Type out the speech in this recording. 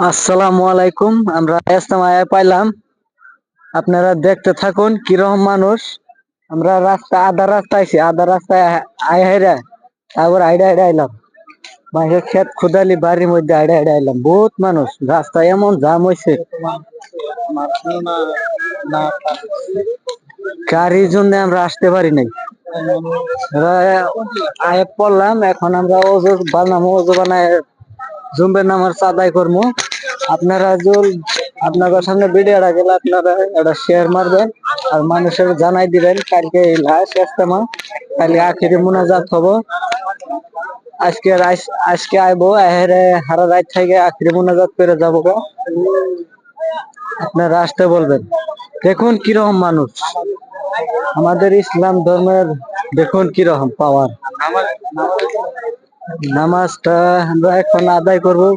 আসসালামু আলাইকুম। আমরা ইস্তেমায় পাইলাম, আপনারা দেখতে থাকুন কিরকম মানুষ। আমরা আধা রাস্তা আইছি, আধা রাস্তায় আই হাইরা তারপর আইডা আইডা আইলাম। মাঝে ক্ষেত খুদালি বাড়ির মধ্যে আইডা আইডা আইলাম। বহুত মানুষ, রাস্তায় এমন জাম হয়েছে, গাড়ির জন্য আমরা আসতে পারি নাই। আয়ে পড়লাম, এখন আমরা ওজু বানাবো, ওজু বানায় জুম্বের নামার আদায় করবো। আপনারা আপনাদের সামনে ভিডিওটা গেলে আপনারা একটা শেয়ার মারবেন আর মানুষের জানাই দিবেন কালকে এই লাশ ইস্তেমা, কালকে আখিরি মুনাজাত হবো। আজকে আইবো, এহেরে হারা রাত থেকে আখিরি মুনাজাত করে যাবো গো। আপনারা আসতে বলবেন। দেখুন কিরকম মানুষ, আমাদের ইসলাম ধর্মের দেখুন কিরকম পাওয়ার। নামাজটা আমরা এখন আদায় করবো।